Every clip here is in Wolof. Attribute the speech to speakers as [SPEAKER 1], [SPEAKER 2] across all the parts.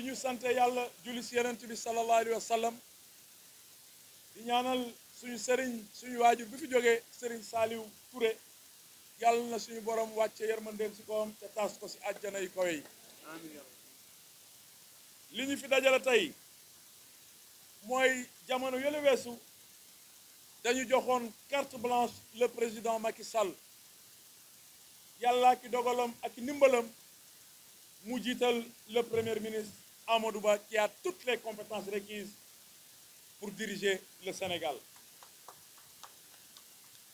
[SPEAKER 1] bi ñu sante yàlla julli si yonent bi sallallahu alayhi wa sallam di ñaanal suñu sëriñ suñu waajur bi fi jógee sëriñ Saliou Touré yàlla na suñu borom wàcce yërmandeem si kawam te taas ko si àjjana yu kawe yi li ñu fi dajale tey mooy jamono yële weesu dañu joxoon carte blanche le président Macky Sall yàlla ki dogalam ak ndimbalam mu jiital le premier ministre Amadou Ba qui a toutes les compétences requises pour diriger le Sénégal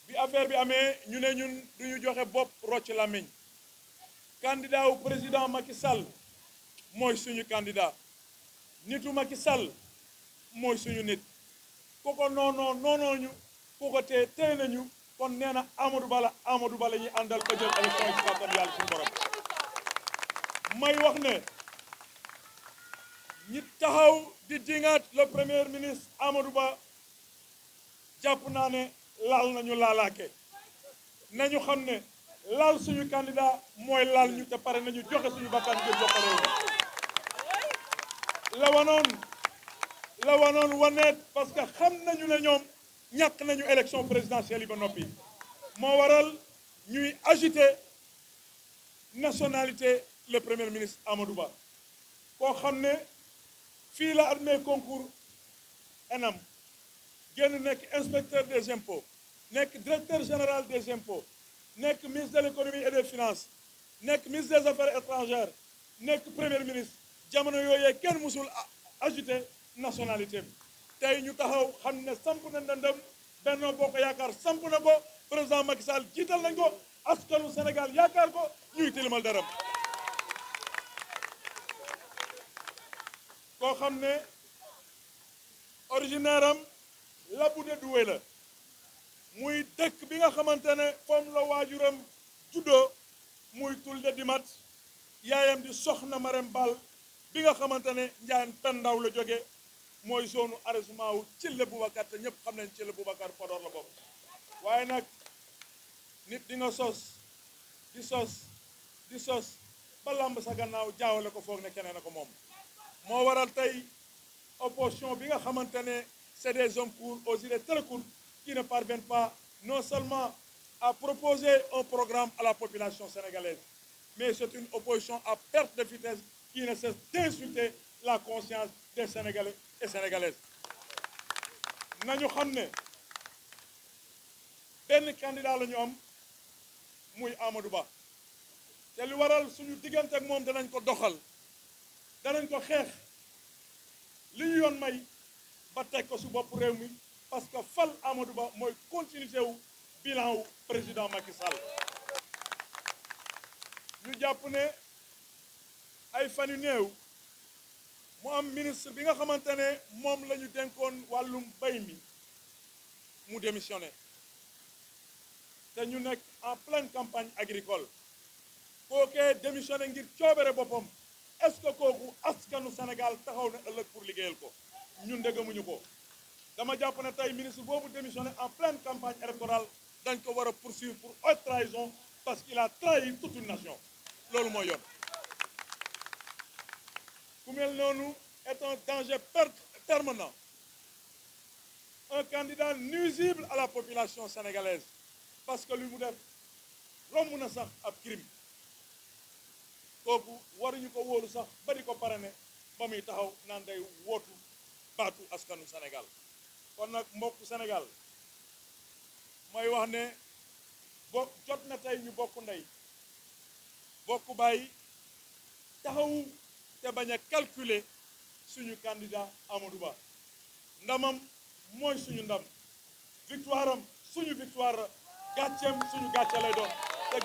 [SPEAKER 1] bi affaire bi amee ñu ne ñun duñu joxe bopp rocc làmmiñ candidat wu président Macky Sall mooy suñu candidat nitu Macky Sall mooy suñu nit ku ko noonoo ñu ku ko tee nañu kon nee na Amadou Ba la ñuy àndal ba jël élection yi ci kàttan yàlla suñu borom may wax ne ñi taxaw di dingaat le premier ministre Amadou Ba jàpp naa ne laal nañu laalaake nañu xam ne laal suñu candidat mooy laal ñu te pare nañu joxe suñu bakkan ngir jox réew mi la wanoon waneet parce que xam nañu ne ñoom ñàkk nañu élection présidentielle yi ba noppi moo waral ñuy agiter nationalité le premier ministre Amadou Ba koo xam ne fii la admis concours ENAM génn nekk inspecteur des impôts nekk directeur général des impôts nekk ministre de l'économie et des finances nekk ministre des affaires étrangères nekk premier ministre jamono yooyee kenn musul agité nationalité bi tey ñu taxaw xam ne samp na ndëndëm Benno Bokk Yaakaar samp na ko président Macky Sall jiital nañ ko askanu Sénégal yaakaar ko ñuy tilimal daram koo xam ne originaire am Labouné Doué la muy dëkk bi nga xamante ne foofu la waajuram juddoo muy Tulde Dimat yaayam di Soxna Marème Bal bi nga xamante ne Njaan Pendaw la jóge mooy zone arrondissement wu Thillé Boubacar te ñëpp xam nañ Thillé Boubacar Podor la bokk waaye nag nit di nga sos ba lamb sa gannaaw jaawale ko foog ne keneen a ko moom moo waral tey opposition bi nga xamante ne c'est des hommes courts aux idées très courtes qui ne parviennent pas non seulement à proposer un programme à la population sénégalaise mais c'est une opposition à perte de vitesse qui ne cesse d'insulter la conscience des Sénégalais et Sénégalaises nañu xam ne benn candidat la ñu am muy Amadou Ba te li waral suñu diggante ak moom danañ ko doxal danañ ko xeex li ñu yoon may ba teg ko su bopp réew mi parce que fal Amadou Ba mooy continuité wu bilan wu président Macky Sall ñu jàpp ne ay fan yu néew mu am ministre bi nga xamante ne moom la ñu dénkoon wàllum mbay mi mu démissionné te ñu nekk en pleine campagne agricole kookee démissionné ngir coobere boppam est-ce que kooku askanu Sénégal taxaw na ëllëg pour liggéeyal ko ñun déggamuñu ko dama jàpp ne tey ministre boobu démissionné en pleine campagne électorale dañ ko war a poursuivre pour haute trahison parce qu'il a trahi toute une nation loolu mooy yoon ku mel noonu est un danger permanent un candidat nuisible à la population sénégalaise parce que li mu def romb na sax ab crime kooku waruñu ko wóolu sax ba di ko parrainé ba muy taxaw naan day wootu baatu askanu Sénégal kon nag mbokku Sénégal mooy wax ne jot na tey ñu bokk ndey bokk bàyyi taxawu te bañ a calculer suñu candidat Amadou Ba ndamam mooy suñu ndam victoire am suñu victoire gàcceem suñu gàcce lay doon te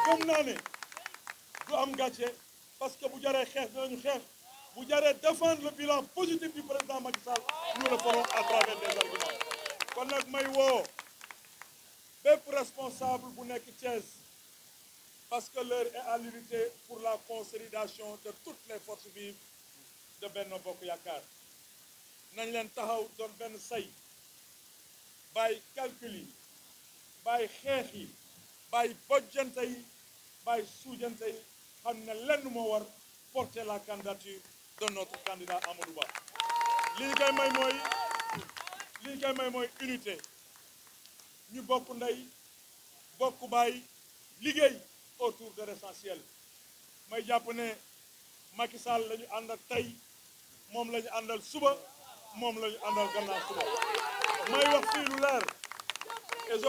[SPEAKER 1] gëm naa ne du am gàcce parce que bu jaree xeex dinañu xeex bu jaree défendre le bilan positif du président Macky Sall nous le ferons à travers des arguments kon nag may woo bépp responsable bu nekk Thiès parce que l'heure est à l'unité pour la consolidation de toutes les forces vives de Benno Bokk Yaakaar nañ leen taxaw doon benn say bàyyi calcul yi bàyyi xeex yi bàyyi bojjante yi bàyyi suujante yi xam ne lenn moo war porter la candidature de notre candidat Amadou Ba. Li koy may mooy unité ñu bokk ndey bokk baay liggéey autour de l'essentiel. may jàpp ne Macky Sall la ñu àndal tey moom la ñu àndal suba moom la ñu àndal gannaaw suba may wax fii lu leer et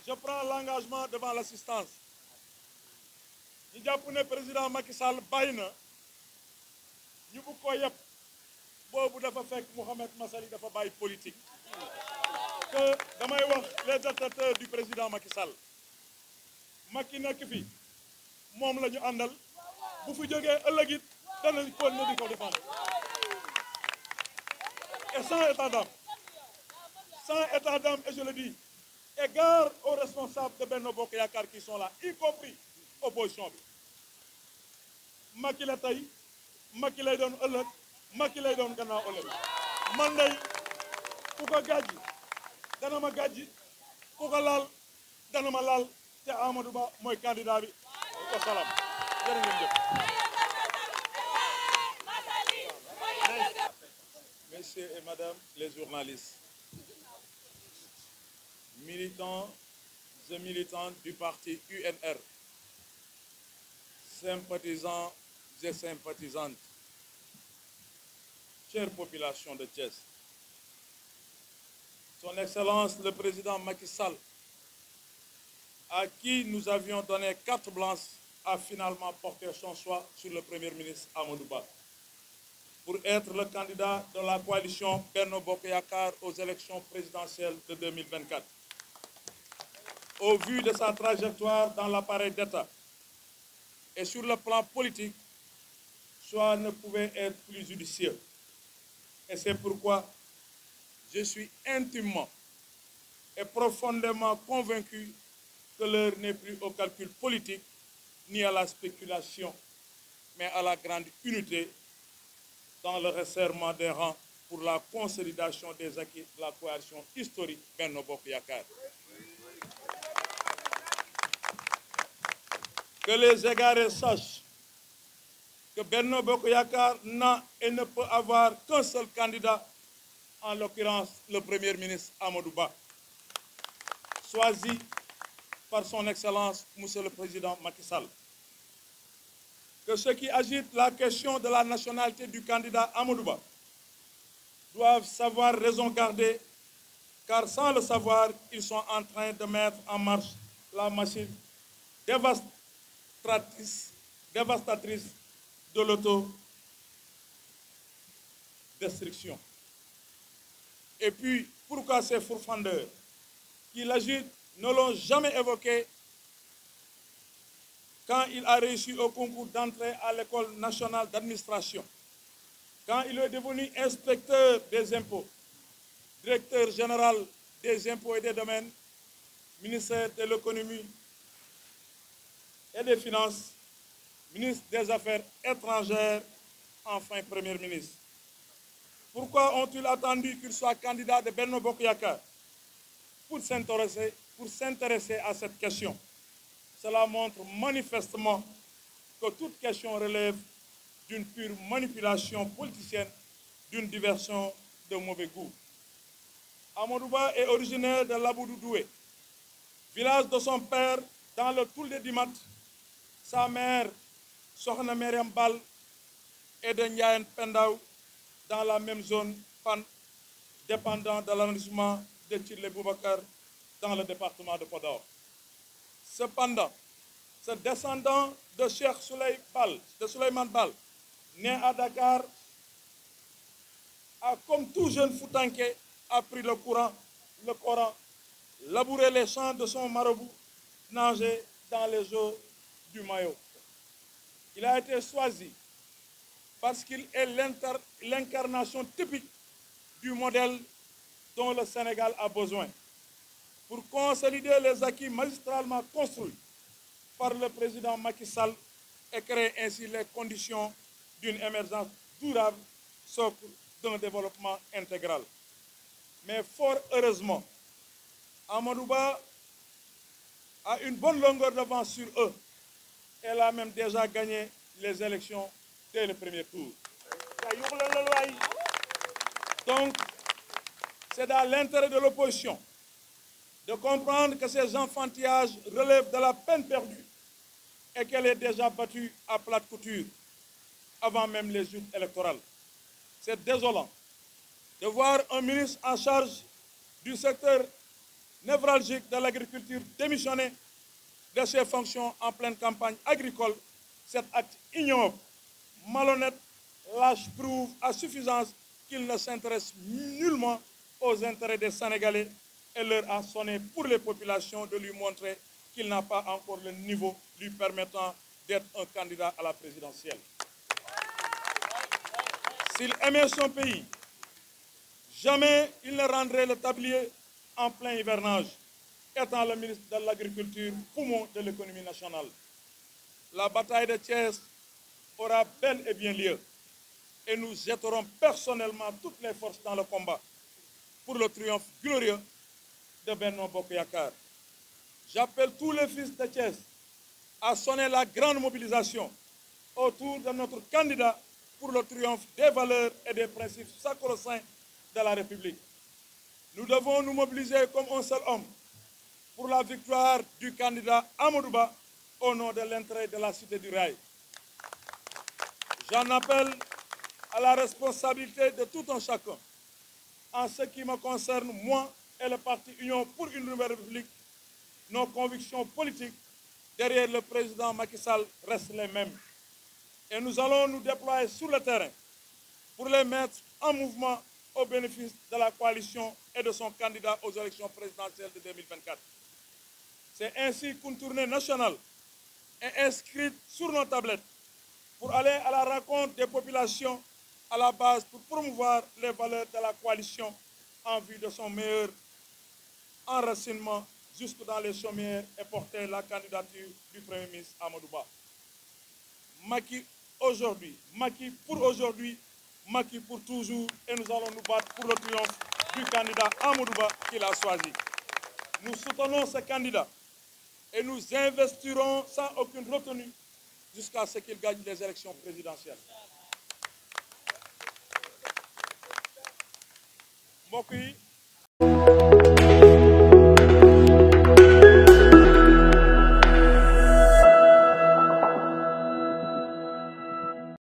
[SPEAKER 1] je prends l'engagement devant l'assistance ñu jàpp ne président Macky Sall bàyyi na ñu bëgg ko yëpp boobu dafa fekk Mohamed Massaly dafa bàyyi politique que damay wax les détracteurs du président Macky Sall Macky nekk fi moom la ñu àndal bu fi jógee ëllëg it danañ continuer di ko défendre et sans état d'âme et je le dis égard aux responsables de Benno Bokk Yaakaar qui sont là y compris opposition bi Macky la tey Macky lay doon ëllëg Macky lay doon gannaaw ëllëg man day ku ko gàjji dana ma gàjji ku ko laal dana ma laal te Amadou Ba mooy candidat bi wa salaam jërë ngeen jëf. Messieurs et Madame les journalistes, militants et militantes du parti UNR, sympathisants et sympathisantes, chère population de Thiès, Son Excellence le Président Macky Sall, à qui nous avions donné carte blanche, a finalement porté son choix sur le Premier ministre Amadou Ba pour être le candidat de la coalition Benno Bokk Yakaar aux élections présidentielles de 2024. Au vu de sa trajectoire dans l'appareil d'État et sur le plan politique, choix ne pouvait être plus judicieux. Et c'est pourquoi je suis intimement et profondément convaincu que l'heure n'est plus au calcul politique ni à la spéculation, mais à la grande unité dans le resserrement des rangs pour la consolidation des acquis de la coalition historique Benno Bokk Yakaar. Que les égarés sachent que Benno Bokk Yakaar n'a et ne peut avoir qu'un seul candidat, en l'occurrence le Premier ministre Amadou Ba, choisi par son Excellence, Monsieur le Président Macky Sall. Que ceux qui agitent la question de la nationalité du candidat Amadou Ba doivent savoir raison garder, car sans le savoir, ils sont en train de mettre en marche la machine dévastatrice de l'autodestruction. Et puis, pourquoi ces pourfendeurs qui l'agitent ne l'ont jamais évoqué quand il a réussi au concours d'entrée à l'École nationale d'administration, quand il est devenu inspecteur des impôts, directeur général des impôts et des domaines, ministère de l'économie et des finances, ministre des Affaires étrangères, enfin Premier ministre. Pourquoi ont-ils attendu qu'il soit candidat de Benno Bokk Yakaar pour s'intéresser à cette question? Cela montre manifestement que toute question relève d'une pure manipulation politicienne, d'une diversion de mauvais goût. Amadou Ba est originaire de Laboudou-Doué, village de son père dans le Toul Dimat, sa mère Sokhna Mariam Bal et de Ndiayen Pendaw dans la même zone Pan, dépendant de l'arrondissement de Thillé Boubacar dans le département de Podor. Cependant, ce descendant de Cheikh Souleymane Bal, né à Dakar, a, comme tout jeune Foutanké, appris le Coran, labouré les champs de son marabout, nagé dans les eaux du Mayo. Il a été choisi parce qu'il est l'incarnation typique du modèle dont le Sénégal a besoin pour consolider les acquis magistralement construits par le président Macky Sall et créer ainsi les conditions d'une émergence durable, socle d'un développement intégral. Mais fort heureusement, Amadou Ba a une bonne longueur d'avance sur eux. Elle a même déjà gagné les élections dès le premier tour. Donc, c'est dans l'intérêt de l'opposition de comprendre que ces enfantillages relèvent de la peine perdue et qu'elle est déjà battue à plate couture avant même les urnes électorales. C'est désolant de voir un ministre en charge du secteur névralgique de l'agriculture démissionner de ses fonctions en pleine campagne agricole. Cet acte ignoble, malhonnête, lâche prouve à suffisance qu'il ne s'intéresse nullement aux intérêts des Sénégalais et leur a sonné pour les populations de lui montrer qu'il n'a pas encore le niveau lui permettant d'être un candidat à la présidentielle. S'il aimait son pays, jamais il ne rendrait le tablier en plein hivernage, étant le ministre de l'Agriculture, poumon de l'économie nationale. La bataille de Thiès aura bel et bien lieu et nous jetterons personnellement toutes les forces dans le combat pour le triomphe glorieux de Benno Bokk Yakaar. J'appelle tous les fils de Thiès à sonner la grande mobilisation autour de notre candidat pour le triomphe des valeurs et des principes sacro-saints de la République. Nous devons nous mobiliser comme un seul homme pour la victoire du candidat Amadou Ba au nom de l'intérêt de la Cité du Rail. J'en appelle à la responsabilité de tout un chacun. En ce qui me concerne, moi et le parti Union pour une nouvelle République, nos convictions politiques derrière le président Macky Sall restent les mêmes. Et nous allons nous déployer sur le terrain pour les mettre en mouvement au bénéfice de la coalition et de son candidat aux élections présidentielles de 2024. C'est ainsi qu'une tournée nationale est inscrite sur nos tablettes pour aller à la rencontre des populations à la base pour promouvoir les valeurs de la coalition en vue de son meilleur enracinement jusque dans les chaumières et porter la candidature du Premier ministre Amadou Ba. Macky aujourd'hui, Macky pour toujours, et nous allons nous battre pour le triomphe du candidat Amadou Ba qu'il a choisi. Nous soutenons ce candidat et nous investirons sans aucune retenue jusqu'à ce qu'il gagne les élections présidentielles. Mbokk yi